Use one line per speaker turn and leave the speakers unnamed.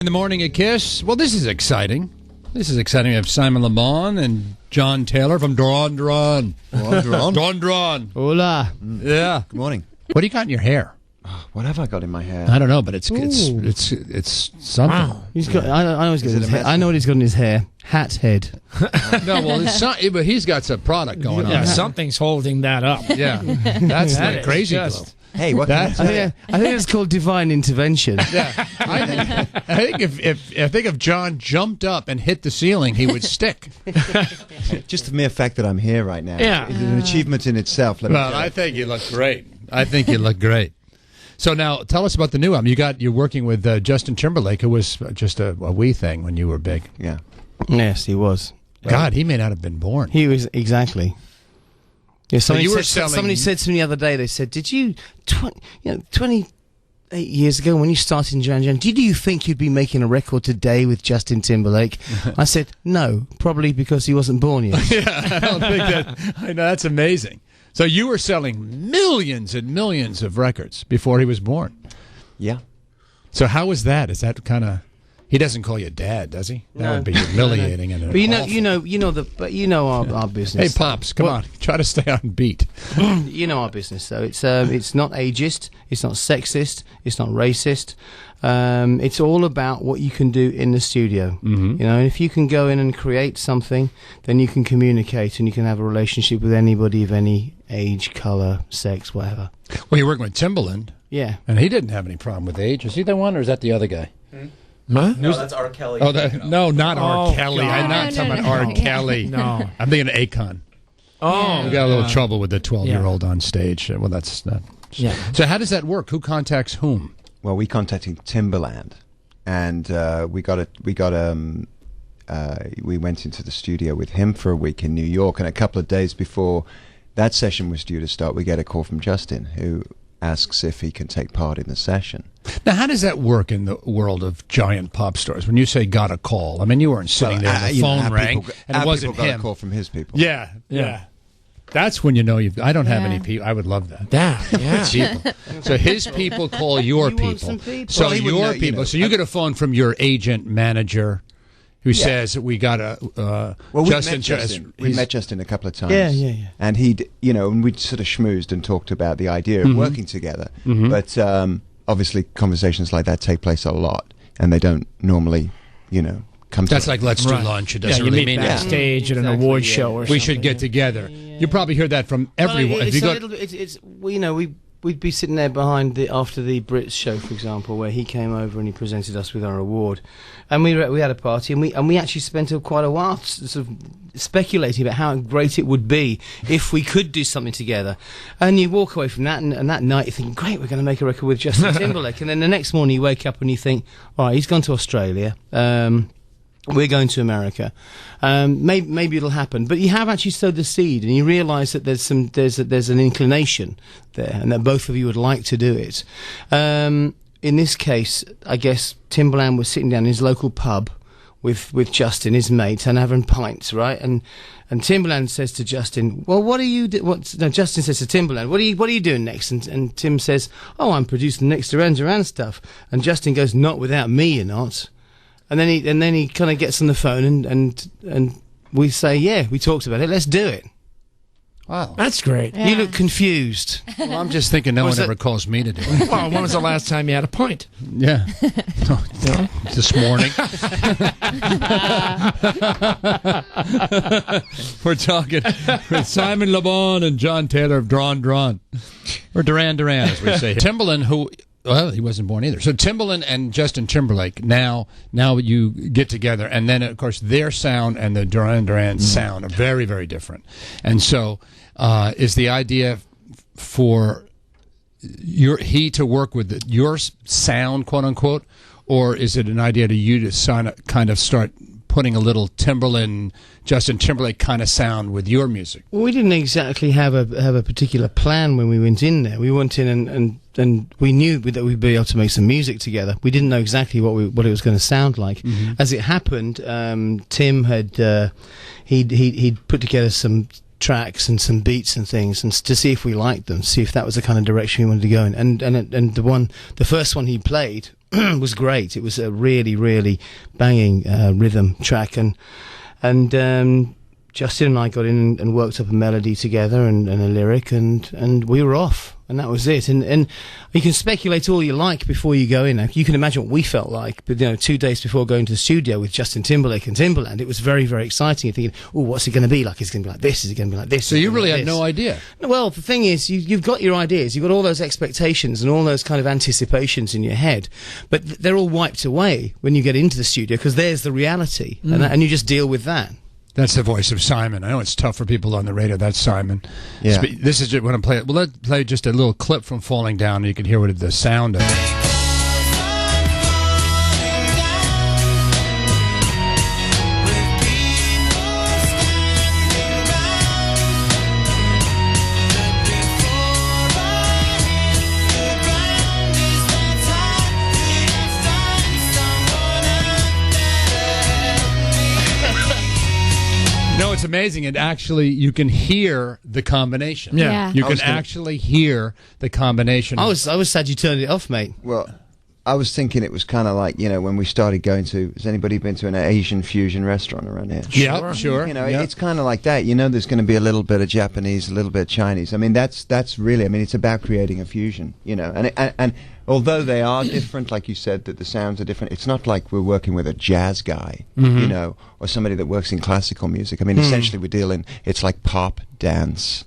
In the morning at Kiss. Well, this is exciting. We have Simon Le Bon and John Taylor from Duran Duran. Duran Duran.
Hola.
Yeah.
Good morning.
What do you got in your hair?
What have I got in my hair?
I don't know, but it's something.
Wow. He's got. I know he's got in his hair. I know what he's got in his hair. Hat head.
No, well, but he's got some product going on.
Yeah, something's holding that up.
Yeah, that's the crazy glow.
Hey, what?
I think it's called divine intervention.
Yeah, I think if John jumped up and hit the ceiling, he would stick.
Just the mere fact that I'm here right now is an achievement in itself.
Well, I think you look great. So now, tell us about the new album. You're working with Justin Timberlake, who was just a wee thing when you were big.
Yeah.
Yes, he was.
God, he may not have been born.
He was, exactly. Yeah, somebody said to me the other day, they said, did you, 28 years ago when you started in Duran Duran, did you think you'd be making a record today with Justin Timberlake? I said, no, probably because he wasn't born yet.
Yeah, I don't think that. I know, that's amazing. So you were selling millions and millions of records before he was born.
Yeah.
So how was that? Is that kind of... He doesn't call you dad, does he? That would be humiliating. No.
But you know our business.
Hey, Pops, come on, try to stay on beat.
You know our business, so it's not ageist, it's not sexist, it's not racist. It's all about what you can do in the studio. Mm-hmm. You know, and if you can go in and create something, then you can communicate and you can have a relationship with anybody of any age, color, sex, whatever.
Well, you're working with Timbaland.
Yeah,
and he didn't have any problem with age. Is he the one, or is that the other guy?
Hmm?
Huh?
No, that's R. Kelly.
Oh, no, not R. Kelly.
God.
I'm not talking about R. Kelly.
No.
I'm thinking of Akon.
Oh.
We got a little trouble with the 12-year-old on stage. Well, that's not...
Yeah.
So how does that work? Who contacts whom?
Well, we contacted Timbaland, and we went into the studio with him for a week in New York, and a couple of days before that session was due to start, we get a call from Justin, who asks if he can take part in the session.
Now, how does that work in the world of giant pop stars? When you say got a call, I mean, you weren't sitting there and the phone rang, and it wasn't him.
Got a call from his people.
Yeah. That's when you know you've... I don't have any people. I would love that.
Yeah.
People. So his people call your people. So
Well,
your people. So you get a phone from your agent manager who says we got a...
well,
Justin.
We met Justin a couple of times.
Yeah.
And he'd, and we'd sort of schmoozed and talked about the idea of working together. Mm-hmm. But obviously conversations like that take place a lot, and they don't normally, come to
That's like, let's do lunch. It doesn't
you
really
meet
mean
backstage at an award show or something.
we should get together. You probably hear that from everyone.
Well, we'd be sitting there after the Brits show, for example, where he came over and he presented us with our award, and we had a party, and we actually spent quite a while sort of speculating about how great it would be if we could do something together. And you walk away from that, and that night you think, great, we're going to make a record with Justin Timberlake, and then the next morning you wake up and you think, all right, he's gone to Australia. We're going to America. Maybe it'll happen, but you have actually sowed the seed, and you realise that there's an inclination there, and that both of you would like to do it. In this case, I guess Timbaland was sitting down in his local pub with Justin, his mate, and having pints, right? And Timbaland says to Justin, "Well, what are you?" Justin says to Timbaland, "What are you doing next?" And Tim says, "Oh, I'm producing the next Duran Duran stuff." And Justin goes, "Not without me, you're not." And then he kind of gets on the phone and we say, yeah, we talked about it. Let's do it.
Wow,
that's great.
Yeah. You look confused.
Well, I'm just thinking no one ever calls me to do it.
Well, when was the last time you had a pint?
Yeah, this morning. We're talking with Simon Le Bon and John Taylor of Duran Duran, or Duran Duran, as we say. Timbaland, who. Well, he wasn't born either. So Timbaland and Justin Timberlake, now you get together, and then, of course, their sound and the Duran Duran sound are very, very different. And so is the idea for he to work with your sound, quote-unquote, or is it an idea to you to kind of start putting a little Timbaland, Justin Timberlake kind of sound with your music?
Well, we didn't exactly have a particular plan when we went in there. We went in and we knew that we'd be able to make some music together. We didn't know exactly what it was going to sound like. Mm-hmm. As it happened, Tim had he'd put together some tracks and some beats and things, and to see if we liked them, see if that was the kind of direction we wanted to go in. And the first one he played was great. It was a really, really banging rhythm track, and Justin and I got in and worked up a melody together and a lyric, and we were off, and that was it. And you can speculate all you like before you go in. You can imagine what we felt like, but 2 days before going to the studio with Justin Timberlake and Timbaland, it was very, very exciting. You're thinking, oh, what's it going to be like? Is it going to be like this? Is it going to be like this?
So you really had no idea?
Well, the thing is, you've got your ideas, you've got all those expectations and all those kind of anticipations in your head, but they're all wiped away when you get into the studio, because there's the reality, and you just deal with that.
That's the voice of Simon. I know it's tough for people on the radio. That's Simon.
Yeah.
This is when I play it. Well, let's play just a little clip from Falling Down, and you can hear what the sound of it. No, it's amazing. It actually, you can hear the combination.
Yeah.
You can actually hear the combination.
I was sad you turned it off, mate.
Well, I was thinking it was kind of like, when we started going to, has anybody been to an Asian fusion restaurant around here?
Yeah, sure.
It's kind of like that. There's going to be a little bit of Japanese, a little bit of Chinese. I mean, that's really, it's about creating a fusion, and although they are different, like you said, that the sounds are different, it's not like we're working with a jazz guy, or somebody that works in classical music. Essentially we're dealing, it's like pop, dance,